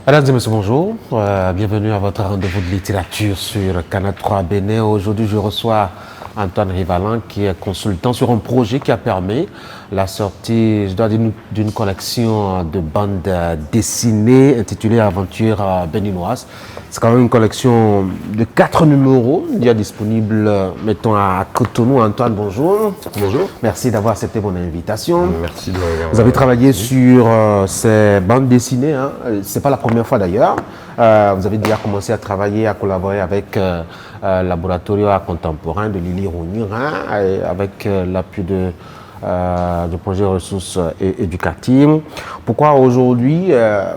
Mesdames et messieurs, bonjour. Bienvenue à votre rendez-vous de littérature sur Canal 3 Bénin. Aujourd'hui, je reçois Antoine Rivalan, qui est consultant sur un projet qui a permis la sortie, je dois dire, d'une collection de bandes dessinées intitulée Aventure béninoise. C'est quand même une collection de 4 numéros, déjà disponible, mettons, à Cotonou. Antoine, bonjour. Bonjour. Merci d'avoir accepté mon invitation. Merci de m'avoir. Vous avez travaillé sur ces bandes dessinées, hein. C'est pas la première fois d'ailleurs. Vous avez déjà commencé à travailler, à collaborer avec Laboratoire Art Contemporain de Lili Rounirin, avec l'appui du projet ressources éducatives. Pourquoi aujourd'hui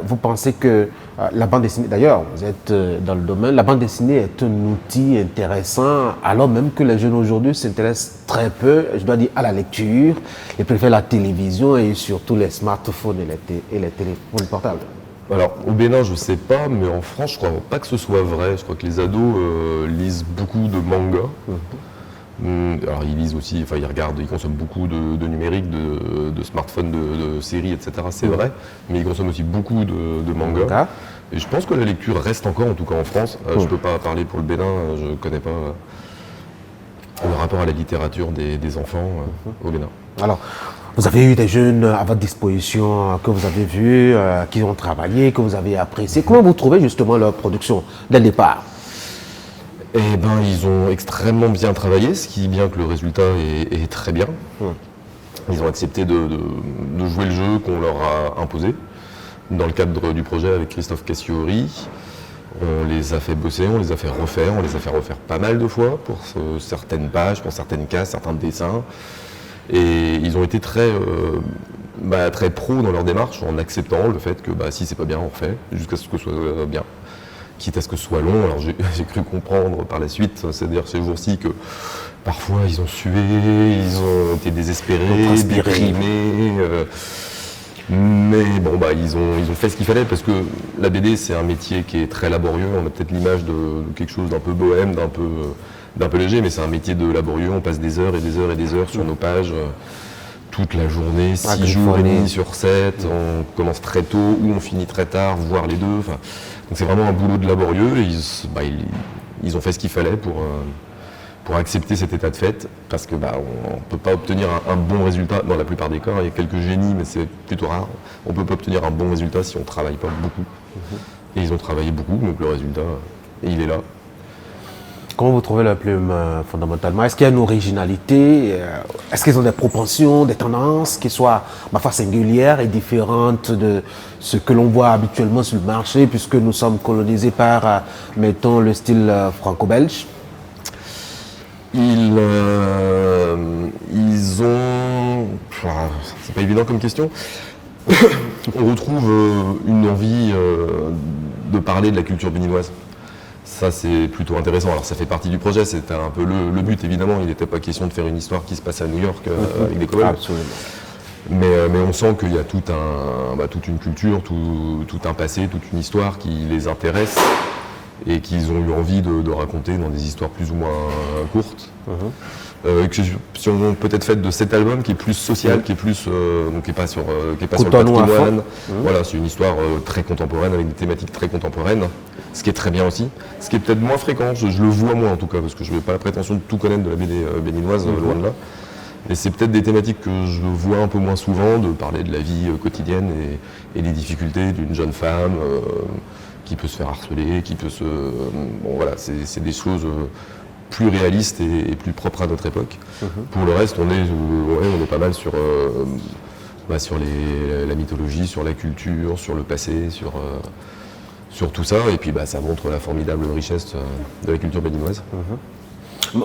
vous pensez que la bande dessinée, d'ailleurs vous êtes dans le domaine, la bande dessinée est un outil intéressant, alors même que les jeunes aujourd'hui s'intéressent très peu, je dois dire, à la lecture, ils préfèrent la télévision et surtout les smartphones et les téléphones portables. Alors, au Bénin, je sais pas, mais en France, je crois pas que ce soit vrai. Je crois que les ados lisent beaucoup de mangas. Alors, ils lisent aussi, enfin, ils regardent, ils consomment beaucoup de numérique, de smartphones, de séries, etc. C'est vrai, mais ils consomment aussi beaucoup de mangas. Et je pense que la lecture reste encore, en tout cas en France. Je peux pas parler pour le Bénin, je connais pas le rapport à la littérature des enfants au Bénin. Alors, vous avez eu des jeunes à votre disposition que vous avez vus, qui ont travaillé, que vous avez apprécié. Comment vous trouvez justement leur production dès le départ? Eh ben, ils ont extrêmement bien travaillé, ce qui est bien que le résultat est très bien. Ils ont accepté de jouer le jeu qu'on leur a imposé dans le cadre du projet avec Christophe Cassiori. On les a fait bosser, on les a fait refaire pas mal de fois pour certaines pages, pour certaines cases, certains dessins. Et ils ont été très pro dans leur démarche en acceptant le fait que si c'est pas bien, on refait, jusqu'à ce que ce soit bien. Quitte à ce que ce soit long. Alors j'ai cru comprendre par la suite, c'est-à-dire ces jours-ci, que parfois ils ont sué, ils ont été désespérés, déprimés. Mais bon, ils ont fait ce qu'il fallait, parce que la BD, c'est un métier qui est très laborieux. On a peut-être l'image de quelque chose d'un peu bohème, d'un peu léger, mais c'est un métier de laborieux. On passe des heures et des heures et des heures sur nos pages, toute la journée, 6 jours et demi sur 7. On commence très tôt ou on finit très tard, voire les deux. Enfin, donc c'est vraiment un boulot de laborieux. Et ils ont fait ce qu'il fallait pour accepter cet état de fait, parce que on ne peut pas obtenir un bon résultat. Dans la plupart des cas, il y a quelques génies, mais c'est plutôt rare. On ne peut pas obtenir un bon résultat si on ne travaille pas beaucoup. Et ils ont travaillé beaucoup, donc le résultat, il est là. Comment vous trouvez la plume fondamentalement? Est-ce qu'il y a une originalité? Est-ce qu'ils ont des propensions, des tendances qui soient parfois singulières et différentes de ce que l'on voit habituellement sur le marché, puisque nous sommes colonisés par, mettons, le style franco-belge? Ils ont... C'est pas évident comme question. On retrouve une envie de parler de la culture béninoise. Ça, c'est plutôt intéressant. Alors, ça fait partie du projet, c'était un peu le but, évidemment. Il n'était pas question de faire une histoire qui se passe à New York avec des cow-boys. Absolument. Mais on sent qu'il y a toute une culture, tout un passé, toute une histoire qui les intéresse et qu'ils ont eu envie de raconter dans des histoires plus ou moins courtes. Qui ont peut-être fait de cet album qui est plus social, qui est plus donc qui est pas sur le patrimoine. Voilà, c'est une histoire très contemporaine avec des thématiques très contemporaines, ce qui est très bien aussi. Ce qui est peut-être moins fréquent, je le vois moins en tout cas, parce que je n'ai pas la prétention de tout connaître de la BD béninoise, loin de là. Mais c'est peut-être des thématiques que je vois un peu moins souvent, de parler de la vie quotidienne et des difficultés d'une jeune femme qui peut se faire harceler, qui peut se... voilà, c'est des choses plus réalistes et plus propres à notre époque. Pour le reste, on est pas mal sur la mythologie, sur la culture, sur le passé, sur tout ça. Et puis ça montre la formidable richesse de la culture béninoise.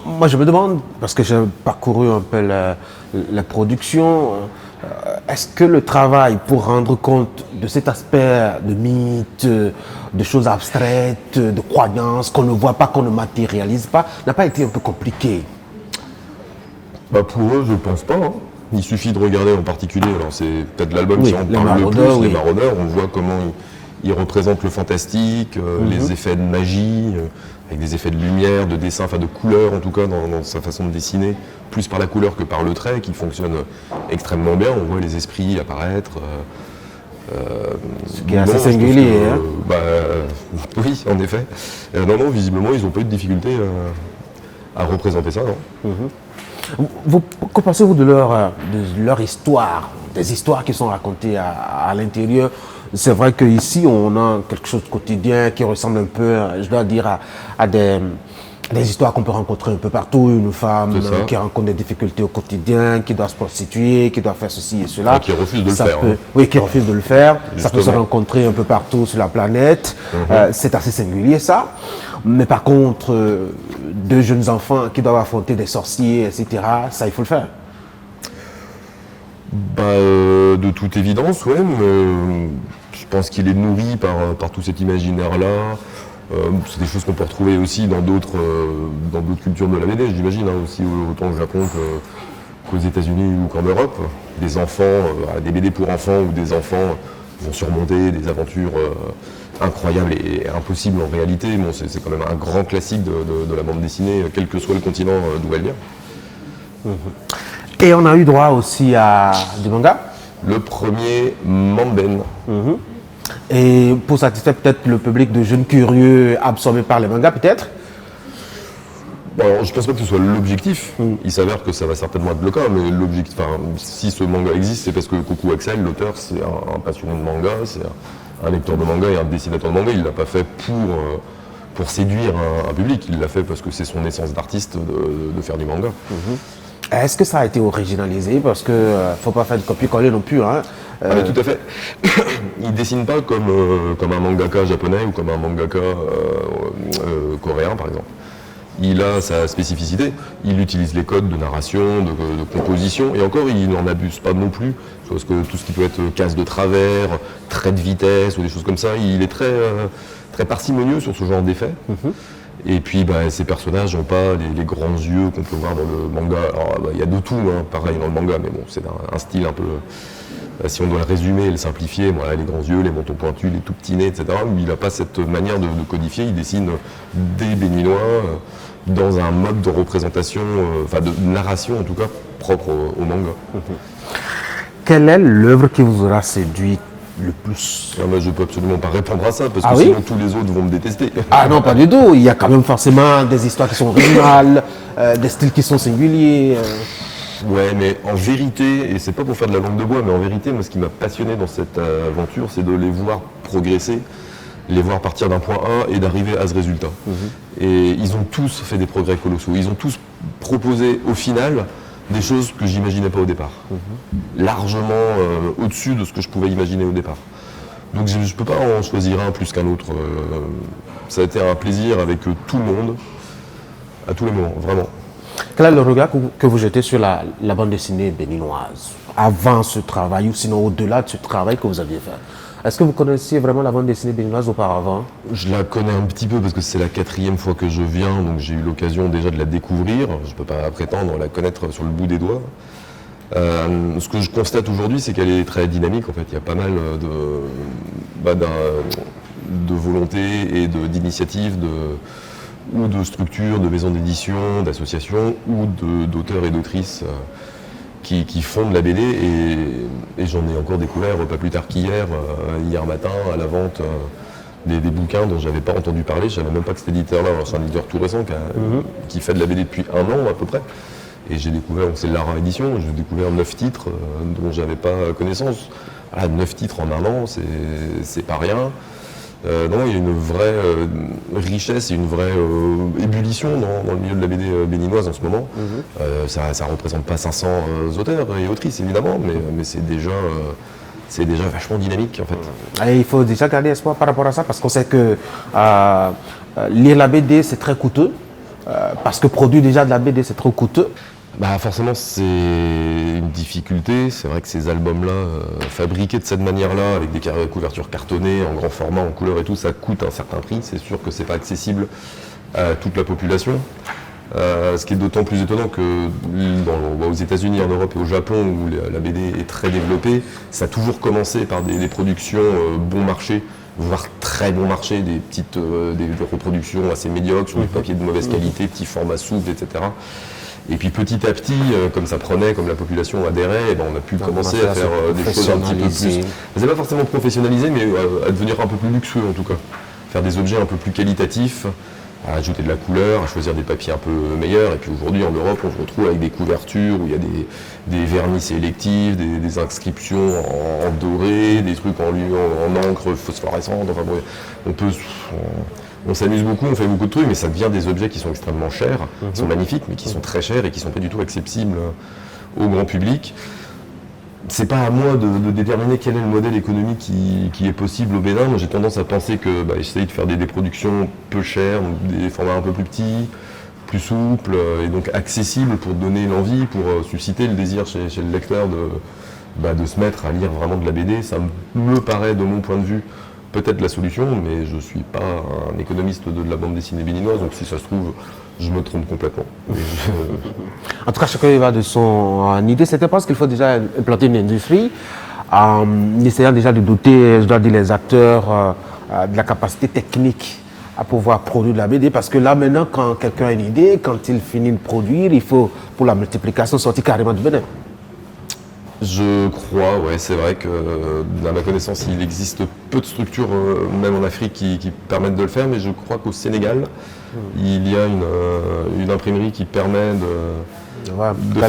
Moi, je me demande, parce que j'ai parcouru un peu la production, est-ce que le travail pour rendre compte de cet aspect de mythe, de choses abstraites, de croyances qu'on ne voit pas, qu'on ne matérialise pas, n'a pas été un peu compliqué? Pour eux, je pense pas. Il suffit de regarder en particulier, alors c'est peut-être l'album qui en parle le plus, Les Maraudeurs. On voit comment ils représentent le fantastique, les effets de magie, avec des effets de lumière, de dessin, enfin de couleur en tout cas dans sa façon de dessiner, plus par la couleur que par le trait, qui fonctionne extrêmement bien. On voit les esprits apparaître. Ce qui est assez singulier. Oui, en effet. Non, visiblement, ils n'ont pas eu de difficulté à représenter ça, non. Que pensez-vous de leur histoire, des histoires qui sont racontées à l'intérieur? C'est vrai qu'ici, on a quelque chose de quotidien qui ressemble un peu, je dois dire, à des histoires qu'on peut rencontrer un peu partout. Une femme qui rencontre des difficultés au quotidien, qui doit se prostituer, qui doit faire ceci et cela. Qui refuse de le faire. Oui, qui refuse de le faire. Justement. Ça peut se rencontrer un peu partout sur la planète. C'est assez singulier, ça. Mais par contre, deux jeunes enfants qui doivent affronter des sorciers, etc., ça, il faut le faire. De toute évidence, ouais. Je pense qu'il est nourri par tout cet imaginaire-là. C'est des choses qu'on peut retrouver aussi dans d'autres cultures de la BD, j'imagine, aussi autant au Japon qu'aux États-Unis ou qu'en Europe. Des enfants, des BD pour enfants où des enfants vont surmonter des aventures incroyables et impossibles en réalité. Bon, c'est quand même un grand classique de la bande dessinée, quel que soit le continent d'où elle vient. Et on a eu droit aussi à du manga. Le premier, Manben. Et pour satisfaire peut-être le public de jeunes curieux absorbés par les mangas, peut-être. Alors, je pense pas que ce soit l'objectif. Il s'avère que ça va certainement être le cas, mais l'objectif, si ce manga existe, c'est parce que Coucou Axel, l'auteur, c'est un passionné de manga, c'est un lecteur de manga et un dessinateur de manga. Il l'a pas fait pour séduire un public, il l'a fait parce que c'est son essence d'artiste de faire du manga. Est-ce que ça a été originalisé? Parce que faut pas faire de copier-coller non plus. Mais tout à fait. Il dessine pas comme un mangaka japonais ou comme un mangaka coréen, par exemple. Il a sa spécificité, il utilise les codes de narration, de composition, et encore, il n'en abuse pas non plus, parce que tout ce qui peut être case de travers, trait de vitesse, ou des choses comme ça, il est très, très parcimonieux sur ce genre d'effet. Et puis, ces personnages n'ont pas les grands yeux qu'on peut voir dans le manga. Alors, il y a de tout, pareil dans le manga, mais bon, c'est un style un peu... si on doit le résumer et le simplifier, les grands yeux, les mentons pointus, les tout petits nez, etc. Il n'a pas cette manière de codifier, il dessine des béninois dans un mode de représentation, de narration en tout cas, propre au manga. Quelle est l'œuvre qui vous aura séduit le plus? Je ne peux absolument pas répondre à ça, parce que sinon tous les autres vont me détester. Ah non, pas du tout. Il y a quand même forcément des histoires qui sont originales, des styles qui sont singuliers. Ouais, mais en vérité, et c'est pas pour faire de la langue de bois, mais en vérité, moi, ce qui m'a passionné dans cette aventure, c'est de les voir progresser, les voir partir d'un point A et d'arriver à ce résultat. Et ils ont tous fait des progrès colossaux. Ils ont tous proposé, au final, des choses que j'imaginais pas au départ. Largement au-dessus de ce que je pouvais imaginer au départ. Donc je ne peux pas en choisir un plus qu'un autre. Ça a été un plaisir avec tout le monde, à tous les moments, vraiment. Quel est le regard que vous jetez sur la bande dessinée béninoise avant ce travail, ou sinon au-delà de ce travail que vous aviez fait? Est-ce que vous connaissiez vraiment la bande dessinée béninoise auparavant? Je la connais un petit peu parce que c'est la 4e fois que je viens, donc j'ai eu l'occasion déjà de la découvrir. Je ne peux pas prétendre la connaître sur le bout des doigts. Ce que je constate aujourd'hui, c'est qu'elle est très dynamique. En fait, il y a pas mal de volonté et d'initiatives, ou de structures, de maisons d'édition, d'associations, ou d'auteurs et d'autrices qui font de la BD, et j'en ai encore découvert pas plus tard qu'hier, hier matin, à la vente des bouquins dont j'avais pas entendu parler. Je savais même pas que cet éditeur-là, c'est un éditeur tout récent qui fait de la BD depuis 1 an à peu près. Et j'ai découvert, c'est Lara Édition, j'ai découvert 9 titres dont j'avais pas connaissance. 9 titres en 1 an, c'est pas rien. Non, il y a une vraie richesse et une vraie ébullition dans le milieu de la BD béninoise en ce moment. Ça ne représente pas 500 auteurs et autrices évidemment, mais c'est déjà vachement dynamique en fait. Et il faut déjà garder espoir par rapport à ça, parce qu'on sait que lire la BD c'est très coûteux, parce que produire déjà de la BD c'est trop coûteux. Forcément c'est une difficulté. C'est vrai que ces albums-là, fabriqués de cette manière-là, avec des couvertures cartonnées, en grand format, en couleur et tout, ça coûte un certain prix. C'est sûr que c'est pas accessible à toute la population. Ce qui est d'autant plus étonnant que aux États-Unis, en Europe et au Japon, où la BD est très développée, ça a toujours commencé par des productions bon marché, voire très bon marché, des reproductions assez médiocres, sur des papiers de mauvaise qualité, petits formats souples, etc. Et puis petit à petit, comme ça prenait, comme la population adhérait, on a pu commencer à faire des choses un petit peu plus... C'est pas forcément professionnalisé, mais à devenir un peu plus luxueux en tout cas. Faire des objets un peu plus qualitatifs, à ajouter de la couleur, à choisir des papiers un peu meilleurs. Et puis aujourd'hui en Europe, on se retrouve avec des couvertures où il y a des vernis sélectifs, des inscriptions en doré, des trucs en encre phosphorescente. Enfin, bon, on s'amuse beaucoup, on fait beaucoup de trucs, mais ça devient des objets qui sont extrêmement chers, qui sont magnifiques, mais qui sont très chers et qui ne sont pas du tout accessibles au grand public. C'est pas à moi de déterminer quel est le modèle économique qui est possible au Bénin. Moi, j'ai tendance à penser que essayer de faire des productions peu chères, des formats un peu plus petits, plus souples et donc accessibles pour donner l'envie, pour susciter le désir chez le lecteur de se mettre à lire vraiment de la BD. Ça me paraît, de mon point de vue, peut-être la solution, mais je ne suis pas un économiste de la bande dessinée béninoise, donc si ça se trouve, je me trompe complètement. En tout cas, chacun va de son idée. C'était parce qu'il faut déjà implanter une industrie, en essayant déjà de doter, je dois dire, les acteurs de la capacité technique à pouvoir produire de la BD, parce que là maintenant, quand quelqu'un a une idée, quand il finit de produire, il faut, pour la multiplication, sortir carrément du Bénin. Je crois, ouais, c'est vrai que, à ma connaissance, il existe peu de structures, même en Afrique, qui permettent de le faire, mais je crois qu'au Sénégal, il y a une imprimerie qui permet de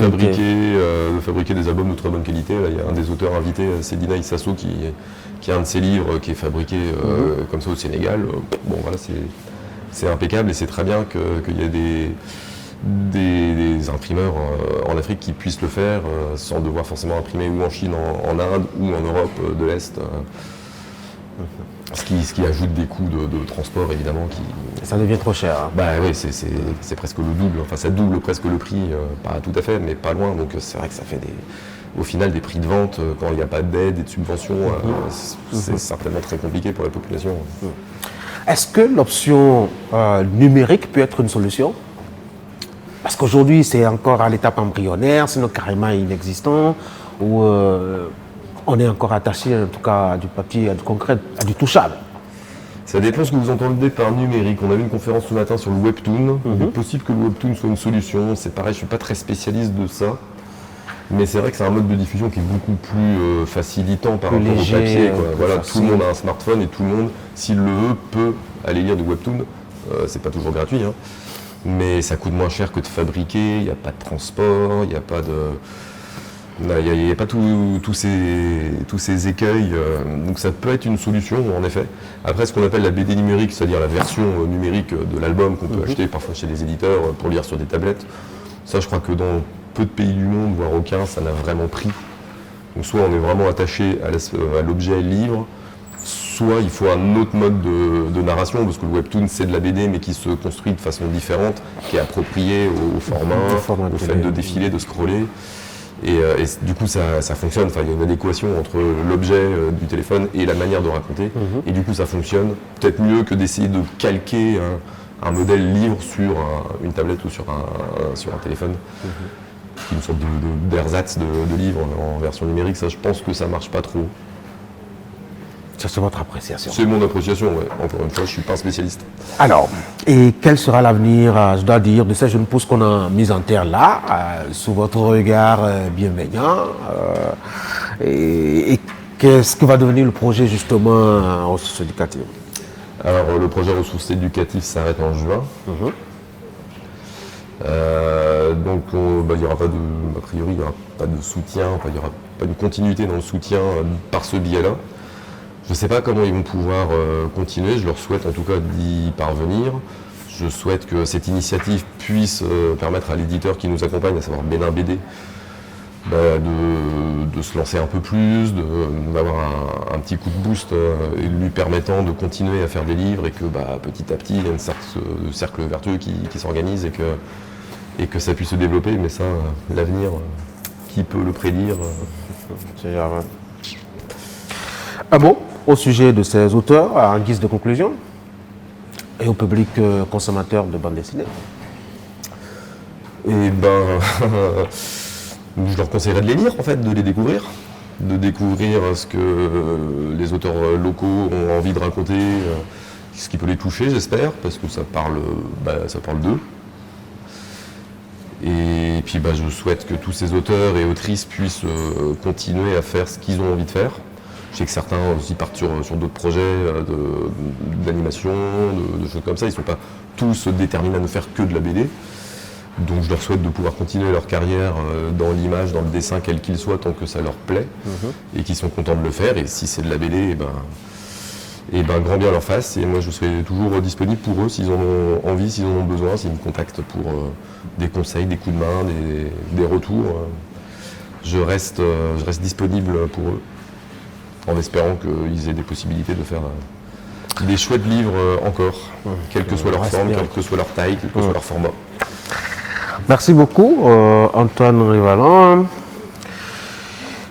fabriquer des albums de très bonne qualité. Là, il y a un des auteurs invités, Sedina Issasso, qui a un de ses livres qui est fabriqué comme ça au Sénégal. Bon, voilà, c'est impeccable et c'est très bien qu'il y ait des imprimeurs en Afrique qui puissent le faire sans devoir forcément imprimer ou en Chine, en Inde ou en Europe de l'Est. Ce qui ajoute des coûts de transport évidemment. Ça devient trop cher. Hein. Bah oui, c'est presque le double, enfin ça double presque le prix, pas tout à fait, mais pas loin. Donc c'est vrai que ça fait au final des prix de vente quand il n'y a pas d'aide et de subventions, c'est certainement très compliqué pour la population. Est-ce que l'option numérique peut être une solution ? Parce qu'aujourd'hui, c'est encore à l'étape embryonnaire, sinon carrément inexistant, où on est encore attaché, en tout cas, à du papier, à du concret, à du touchable. Ça dépend ce que vous entendez par numérique. On a eu une conférence ce matin sur le webtoon. Il est possible que le webtoon soit une solution. C'est pareil, je ne suis pas très spécialiste de ça. Mais c'est vrai que c'est un mode de diffusion qui est beaucoup plus facilitant par rapport au papier. Voilà, tout le monde a un smartphone et tout le monde, s'il le veut, peut aller lire du webtoon. C'est pas toujours gratuit, hein. Mais ça coûte moins cher que de fabriquer, il n'y a pas de transport, il n'y a pas tous ces écueils, donc ça peut être une solution en effet. Après ce qu'on appelle la BD numérique, c'est-à-dire la version numérique de l'album qu'on peut acheter parfois chez des éditeurs pour lire sur des tablettes, ça je crois que dans peu de pays du monde, voire aucun, ça n'a vraiment pris. Donc soit on est vraiment attaché à l'objet livre, soit il faut un autre mode de narration, parce que le webtoon c'est de la BD mais qui se construit de façon différente, qui est approprié au format, au fait de défiler, de scroller. Et du coup ça fonctionne, enfin, il y a une adéquation entre l'objet du téléphone et la manière de raconter. Et du coup ça fonctionne peut-être mieux que d'essayer de calquer un modèle livre sur une tablette ou sur un téléphone. Qui est une sorte d'ersatz de livre en version numérique, ça je pense que ça marche pas trop. Ça, c'est votre appréciation. C'est mon appréciation, ouais. Encore une fois, je ne suis pas un spécialiste. Alors, et quel sera l'avenir, je dois dire, de ces jeunes pousses qu'on a mises en terre là, sous votre regard bienveillant et qu'est-ce que va devenir le projet justement aux ressources éducatives ? Alors, le projet ressources éducatives s'arrête en juin. Donc, il n'y aura pas a priori, il n'y aura pas de soutien, il n'y aura pas de continuité dans le soutien par ce biais-là. Je ne sais pas comment ils vont pouvoir continuer, je leur souhaite en tout cas d'y parvenir. Je souhaite que cette initiative puisse permettre à l'éditeur qui nous accompagne, à savoir Bénin BD, de se lancer un peu plus, d'avoir un petit coup de boost lui permettant de continuer à faire des livres et que petit à petit il y a un cercle vertueux qui s'organise et que ça puisse se développer. Mais ça, l'avenir, qui peut le prédire Un mot au sujet de ces auteurs, en guise de conclusion, et au public consommateur de bande dessinée. Je leur conseillerais de les lire, en fait, de les découvrir. De découvrir ce que les auteurs locaux ont envie de raconter, ce qui peut les toucher, j'espère, parce que ça parle d'eux. Et puis je souhaite que tous ces auteurs et autrices puissent continuer à faire ce qu'ils ont envie de faire. Je sais que certains aussi partent sur d'autres projets d'animation, de choses comme ça. Ils ne sont pas tous déterminés à ne faire que de la BD. Donc je leur souhaite de pouvoir continuer leur carrière dans l'image, dans le dessin, quel qu'il soit, tant que ça leur plaît, et qu'ils sont contents de le faire. Et si c'est de la BD, grand bien leur face. Et moi je serai toujours disponible pour eux s'ils en ont envie, s'ils en ont besoin, s'ils me contactent pour des conseils, des coups de main, des retours. Je reste disponible pour eux, en espérant qu'ils aient des possibilités de faire des chouettes livres encore, quelle que soit leur forme, quelle que soit leur taille, quel que soit leur format. Merci beaucoup, Antoine Rivalon.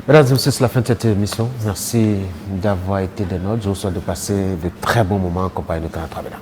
Mesdames et messieurs, c'est la fin de cette émission. Merci d'avoir été des nôtres. Je vous souhaite de passer de très bons moments en compagnie de Canal Travella.